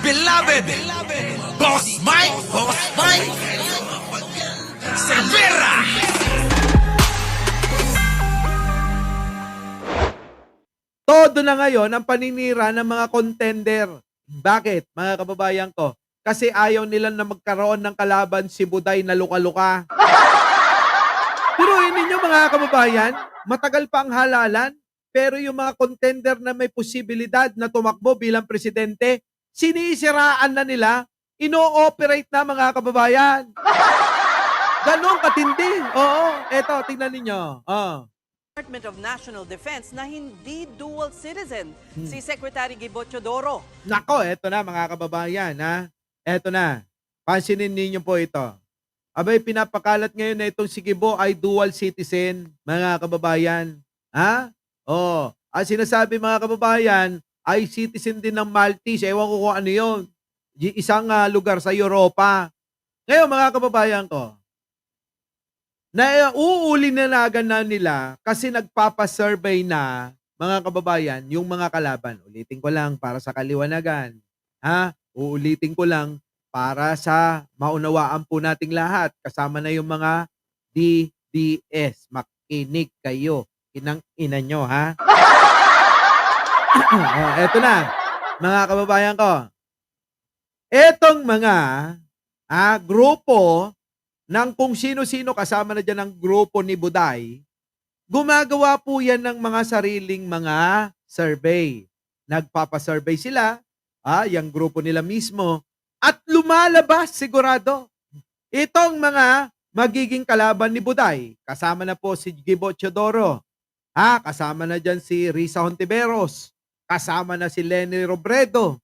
beloved Boss Mike Cervera. Todo na ngayon ang paninira ng mga contender. Bakit, mga kababayan ko? Kasi ayaw nila na magkaroon ng kalaban si Buday na luka-luka. Biruin ninyo mga kababayan, matagal pa ang halalan, pero yung mga contender na may posibilidad na tumakbo bilang presidente, sinisiraan na nila, ino-operate na mga kababayan. Ganon katindi. Oo, eto, tingnan ninyo. Department of National Defense na hindi dual citizen si Secretary Gibo Teodoro. Nako, eto na mga kababayan, ha? Eto na. Pansinin ninyo po ito. Abay, pinapakalat ngayon na itong si Gibo ay dual citizen, mga kababayan. Ha? Oh, ang sinasabi mga kababayan ay citizen din ng Maltese. Ewan ko kung ano yun. Isang lugar sa Europa. Ngayon mga kababayan ko, na uulinagan na nila kasi nagpapasurvey na, mga kababayan, yung mga kalaban. Ulitin ko lang para sa kaliwanagan. Ha? Uulitin ko lang para sa maunawaan po nating lahat. Kasama na yung mga DDS. Makinig kayo. Inang ina nyo, ha? Eto na, mga kababayan ko. Etong mga grupo ng kung sino-sino kasama na dyan ng grupo ni Buday, gumagawa po yan ng mga sariling mga survey. Nagpapasurvey sila, yung grupo nila mismo, at lumalabas sigurado. Itong mga magiging kalaban ni Buday, kasama na po si Gibo Teodoro, kasama na dyan si Risa Hontiveros, kasama na si Leni Robredo,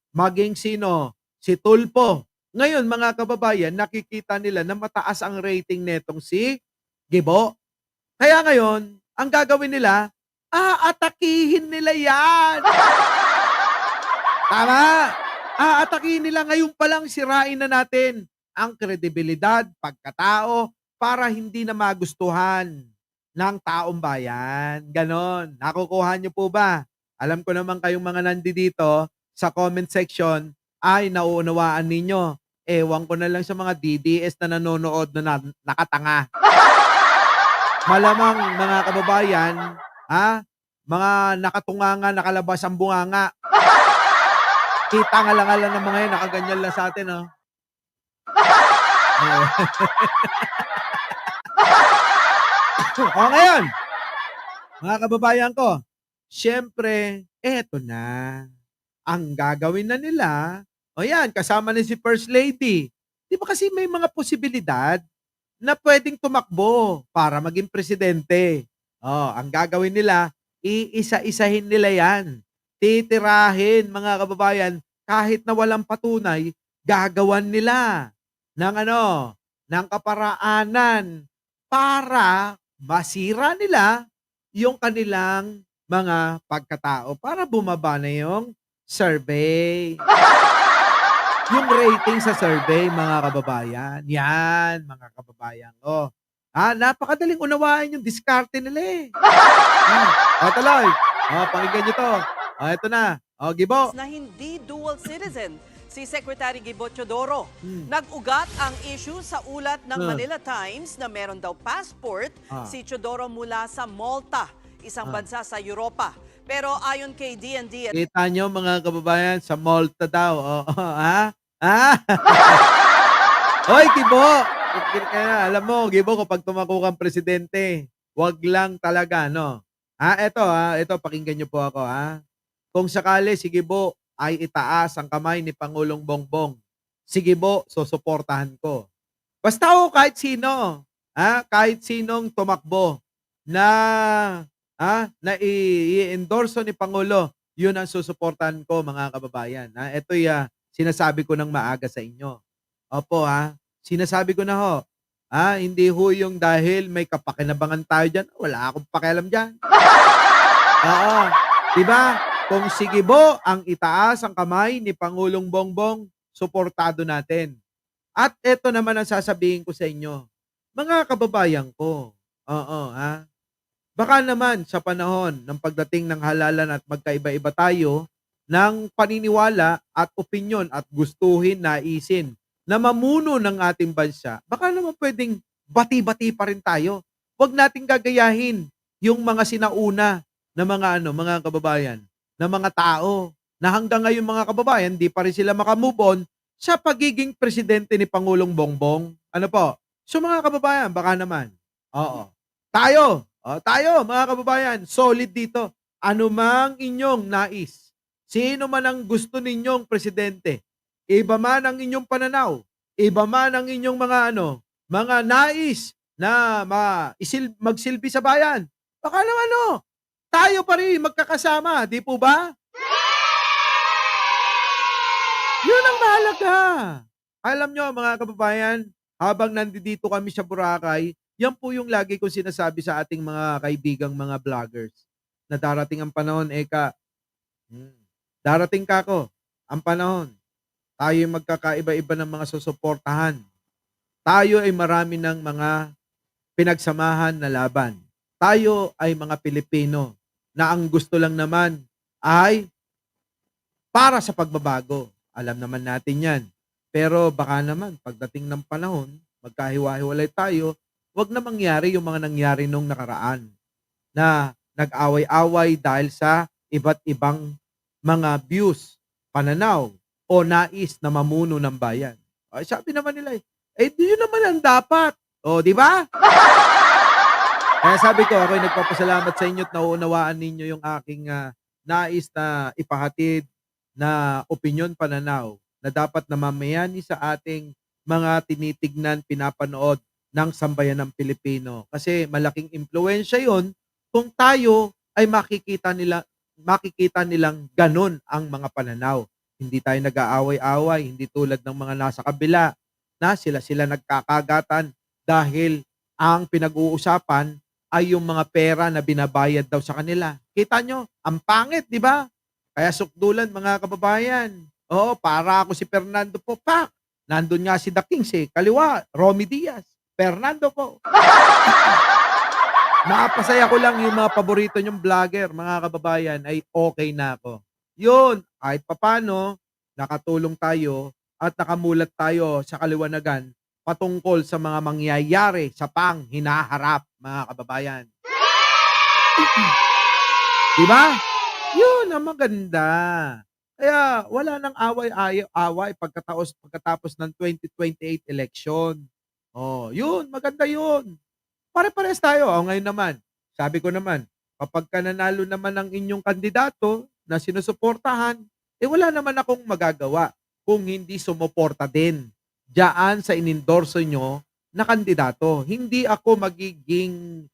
maging sino? Si Tulfo. Ngayon, mga kababayan, nakikita nila na mataas ang rating netong si Gibo. Kaya ngayon, ang gagawin nila, aatakihin nila yan. Tama. Aatakihin nila ngayon pa lang, sirain na natin ang kredibilidad, pagkatao, para hindi na magustuhan ng taong bayan. Ganon. Nakukuha niyo po ba? Alam ko naman kayong mga nandito sa comment section ay nauunawaan ninyo. Ewan ko na lang sa mga DDS na nanonood na nakatanga. Malamang mga kababayan, mga nakatunganga, nakalabas ang bunganga. Kita nga lang ng mga yan, nakaganyan lang sa atin, oh. Ngayon, mga kababayan ko, syempre, eto na. Ang gagawin na nila, yan, kasama ni si First Lady. Di ba kasi may mga posibilidad na pwedeng tumakbo para maging presidente? Ang gagawin nila, iisa-isahin nila yan. Titirahin, mga kababayan, kahit na walang patunay, gagawan nila ng kaparaanan para masira nila yung kanilang mga pagkatao para bumaba na yung survey. Yung rating sa survey, mga kababayan. Yan, mga kababayan. Napakadaling unawain yung diskarte nila eh. Tuloy. Pakinggan nyo to. Ito na. Gibo. Na hindi dual citizen si Secretary Gibo Teodoro. Nag-ugat ang issue sa ulat ng Manila Times na meron daw passport si Teodoro mula sa Malta, isang bansa sa Europa. Pero ayon kay DND... Kita nyo mga kababayan, sa Malta daw. Hoy, Gibo! Alam mo, Gibo, kapag tumako kang presidente, wag lang talaga, no? Ito, pakinggan nyo po ako, Kung sakali si Gibo ay itaas ang kamay ni Pangulong Bongbong, si Gibo, susuportahan ko. Basta kahit sino, kahit sinong tumakbo na i-endorso ni Pangulo, yun ang susuportahan ko, mga kababayan. Ito'y sinasabi ko ng maaga sa inyo. Opo, sinasabi ko na ho. Hindi ho yung dahil may kapakinabangan tayo dyan, wala akong pakialam dyan. Oo, diba? Kung si Gibo ang itaas ang kamay ni Pangulong Bongbong, suportado natin. At ito naman ang sasabihin ko sa inyo, mga kababayan ko. Baka naman sa panahon ng pagdating ng halalan at magkaiba-iba tayo ng paniniwala at opinyon at gustuhin, naisin na mamuno ng ating bansa, baka naman pwedeng bati-bati pa rin tayo. Huwag nating gagayahin yung mga sinauna na mga mga kababayan, na mga tao na hanggang ngayon mga kababayan, di pa rin sila makamove on sa pagiging presidente ni Pangulong Bongbong. Ano po? So mga kababayan, baka naman. Oo. Tayo mga kababayan, solid dito. Ano mang inyong nais, sino man ang gusto ninyong presidente, iba man ang inyong pananaw, iba man ang inyong mga nais na magsilbi sa bayan, baka naman tayo pa rin magkakasama, di po ba? Yun ang mahalaga. Alam nyo mga kababayan, habang nandito kami sa Boracay, yan po yung lagi kong sinasabi sa ating mga kaibigang mga vloggers na darating ang panahon, darating ang panahon, tayo ay magkakaiba-iba ng mga susuportahan. Tayo ay marami ng mga pinagsamahan na laban. Tayo ay mga Pilipino na ang gusto lang naman ay para sa pagbabago. Alam naman natin yan. Pero baka naman, pagdating ng panahon, magkahiwa-hiwalay tayo, wag na mangyari yung mga nangyari nung nakaraan na nag-away-away dahil sa iba't ibang mga views, pananaw, o nais na mamuno ng bayan. Ay, sabi naman nila, yun naman ang dapat. O, di ba? Kaya sabi ko, ako'y nagpapasalamat sa inyo at nauunawaan ninyo yung aking nais na ipahatid na opinyon, pananaw na dapat namamayani sa ating mga tinitignan, pinapanood ng sambayan ng Pilipino. Kasi malaking impluwensya yon kung tayo ay makikita nilang ganun ang mga pananaw. Hindi tayo nag-aaway-away, hindi tulad ng mga nasa kabila na sila nagkakagatan dahil ang pinag-uusapan ay yung mga pera na binabayad daw sa kanila. Kita nyo, ang pangit, di ba? Kaya sukdulan mga kababayan. Oo, para ako si Fernando po. Pak! Nandun nga si The Kings Kaliwa, Romy Diaz. Fernando po. Nakapasaya ko lang yung mga paborito nyong vlogger, mga kababayan, ay okay na ako. Yun, kahit papano, nakatulong tayo at nakamulat tayo sa kaliwanagan patungkol sa mga mangyayari sa hinaharap, mga kababayan. Diba? Yun ang maganda. Kaya wala nang away pagkatapos ng 2028 election. Oh, yun, maganda yun. Pare-pares tayo. O ngayon naman, sabi ko naman, kapag nanalo naman ang inyong kandidato na sinusuportahan, wala naman akong magagawa kung hindi sumuporta din diyan sa inendorso nyo na kandidato. Hindi ako magiging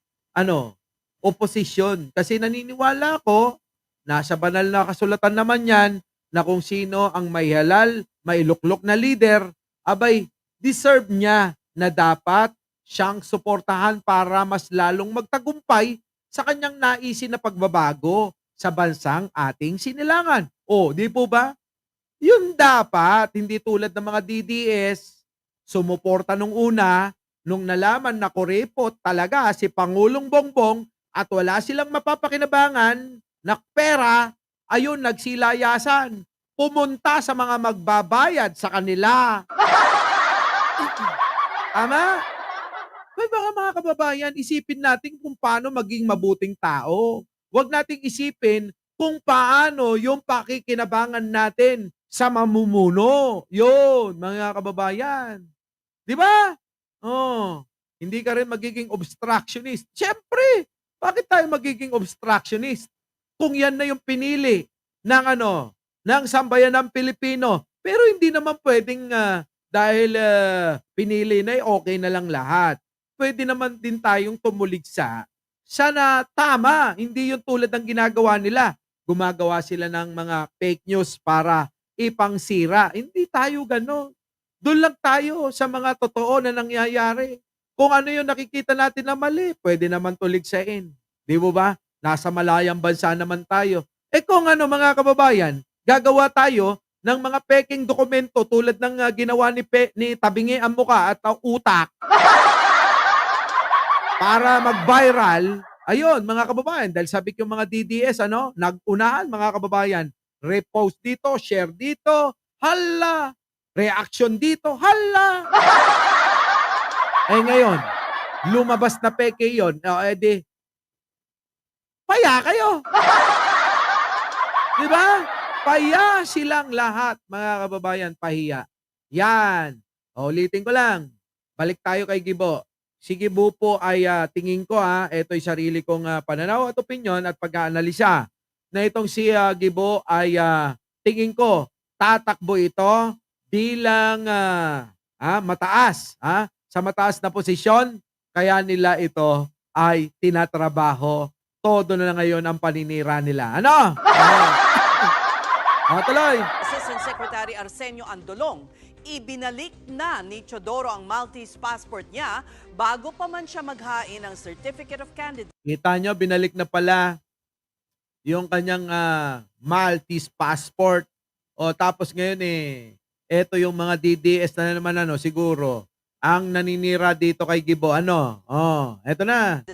oposisyon. Kasi naniniwala ako, nasa banal na kasulatan naman yan, na kung sino ang may halal, may luklok na leader, abay, deserve niya na dapat siyang suportahan para mas lalong magtagumpay sa kanyang naisin na pagbabago sa bansang ating sinilangan. O, di po ba? Yun dapat, hindi tulad ng mga DDS, sumuporta nung una, nung nalaman na kuripot talaga si Pangulong Bongbong at wala silang mapapakinabangan na pera, ayun, nagsilayasan. Pumunta sa mga magbabayad sa kanila. Tama? May mga kababayan, isipin natin kung paano maging mabuting tao. Huwag nating isipin kung paano yung pakikinabangan natin sa mamumuno. Yun, mga kababayan. Di ba? Oh, hindi ka rin magiging obstructionist. Siyempre, bakit tayo magiging obstructionist? Kung yan na yung pinili ng ng sambayan ng Pilipino. Pero hindi naman pwedeng dahil pinili na okay na lang lahat. Pwede naman din tayong tumuligsa sana tama, hindi yung tulad ng ginagawa nila. Gumagawa sila ng mga fake news para ipangsira. Hindi tayo gano'n. Doon lang tayo sa mga totoo na nangyayari. Kung ano yung nakikita natin na mali, pwede naman tuligsain. Di mo ba? Nasa malayang bansa naman tayo. Kung mga kababayan, gagawa tayo ng mga peking dokumento tulad ng ginawa ni Tabingi ang muka at utak para mag-viral. Ayun, mga kababayan, dahil sabi ko mga DDS, nag-unahan mga kababayan, repost dito, share dito, hala! Reaction dito, hala! Eh ngayon, lumabas na peke yun, o edi, paya kayo! Di ba? Paya silang lahat, mga kababayan, pahiya. Yan. O, ulitin ko lang. Balik tayo kay Gibo. Si Gibo po ay tingin ko ito'y sarili kong pananaw at opinyon at pag-aanalisa na itong si Gibo ay tingin ko tatakbo ito bilang mataas. Sa mataas na posisyon, kaya nila ito ay tinatrabaho. Todo na ngayon ang paninira nila. Ano? Tuloy. Assistant Secretary Arsenio Andolong, ibinalik na ni Chodoro ang Maltese passport niya bago pa man siya maghain ng Certificate of Candidacy. Kita nyo, binalik na pala yung kanyang Maltese passport. O tapos ngayon eto yung mga DDS na naman siguro ang naninira dito kay Gibo. Eto na.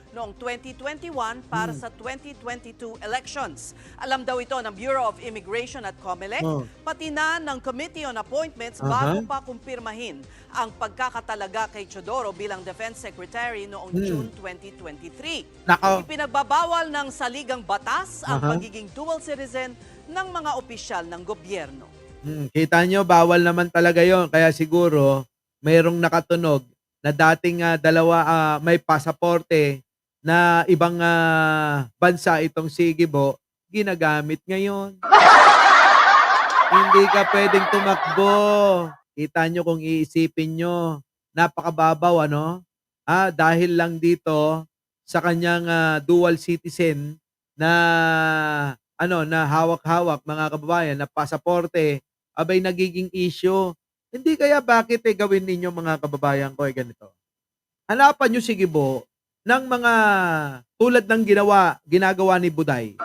Noong 2021 para sa 2022 elections. Alam daw ito ng Bureau of Immigration at COMELEC, pati na ng Committee on Appointments bago pa kumpirmahin ang pagkakatalaga kay Chodoro bilang Defense Secretary noong June 2023. Ipinagbabawal ng saligang batas ang pagiging dual citizen ng mga opisyal ng gobyerno. Kita nyo, bawal naman talaga yon. Kaya siguro, mayroong nakatunog na dating dalawa may pasaporte na ibang bansa itong si Gibo, ginagamit ngayon. Hindi ka pwedeng tumakbo. Kita nyo kung iisipin nyo. Napakababaw, dahil lang dito sa kanyang dual citizen na na hawak-hawak, mga kababayan, na pasaporte, abay nagiging issue. Hindi kaya bakit gawin ninyo, mga kababayan ko, ganito. Hanapan nyo si Gibo ng mga tulad ng ginagawa ni Buday.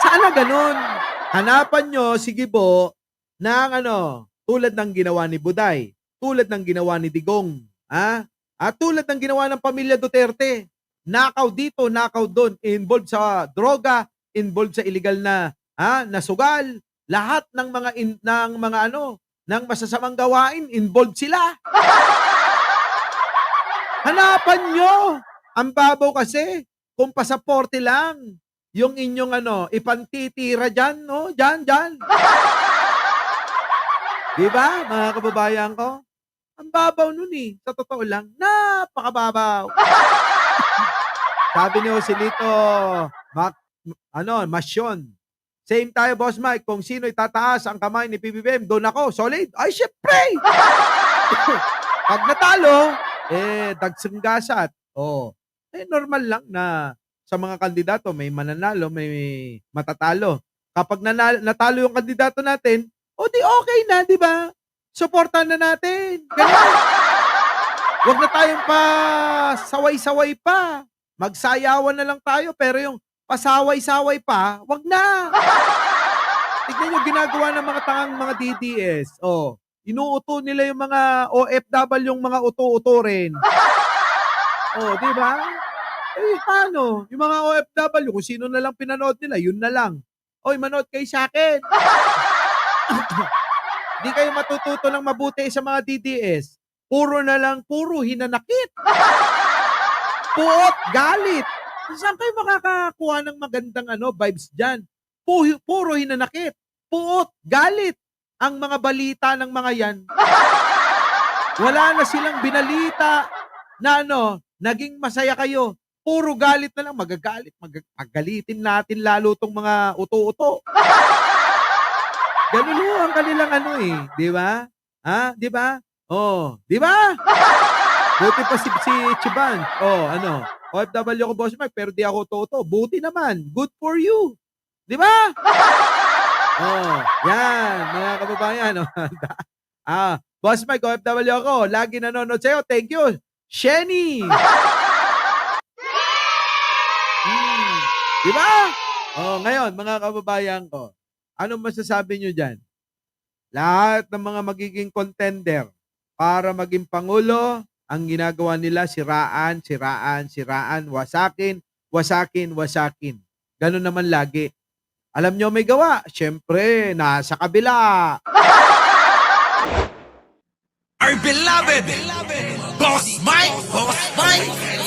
Sana ganun. Hanapan nyo si Gibo ng tulad ng ginawa ni Buday, tulad ng ginawa ni Digong, at tulad ng ginawa ng pamilya Duterte. Nakaw dito, nakaw doon, involved sa droga, involved sa illegal na nasugal, lahat ng ng masasamang gawain, involved sila. Hanapan nyo! Ang babaw kasi, kung pasaporte lang, yung inyong ipantitira dyan, dyan. Diba, mga kababayan ko? Ang babaw nun sa totoo lang, napakababaw. Sabi ni Joselito, Masyon, same tayo, Boss Mike, kung sino itataas ang kamay ni PBBM, doon ako, solid. Ay, syempre! Pag natalo, dagsanggasat. Normal lang na sa mga kandidato, may mananalo, may matatalo. Kapag natalo yung kandidato natin, di okay na, di ba? Suportahan na natin. Ganun. Huwag na tayong saway-saway pa. Magsayawan na lang tayo, pero yung pasaway-saway pa, wag na. Tignan nyo ginagawa ng mga tangang mga DDS. Inuuto nila yung mga OFW, yung mga uto-uto rin. Di ba? Paano? Yung mga OFW, kung sino na lang pinanood nila, yun na lang. Manood kayo sa akin. Di kayo matututo ng mabuti sa mga DDS. Puro hinanakit. Puot, galit. Saan kayo makakakuha ng magandang vibes dyan? Puro hinanakit. Puot, galit. Ang mga balita ng mga yan, wala na silang binalita na naging masaya kayo. Puro galit na lang, magagalitin natin lalo tong mga uto-uto. Ganun ang kanilang di ba? Di ba? Di ba? Buti pa si Chiban. OFW ko, Boss Mike, pero di ako uto-uto. Buti naman. Good for you. Di ba? Yan, mga kababayan. Boss Mike, OFW ako. Lagi nanonood sa'yo. Thank you. Shenny! Diba? Ngayon, mga kababayan ko, anong masasabi nyo dyan? Lahat ng mga magiging contender para maging Pangulo, ang ginagawa nila, siraan, wasakin. Ganun naman lagi. Alam nyo may gawa? Siyempre, nasa kabila. Our beloved Boss Mike! Boss Mike!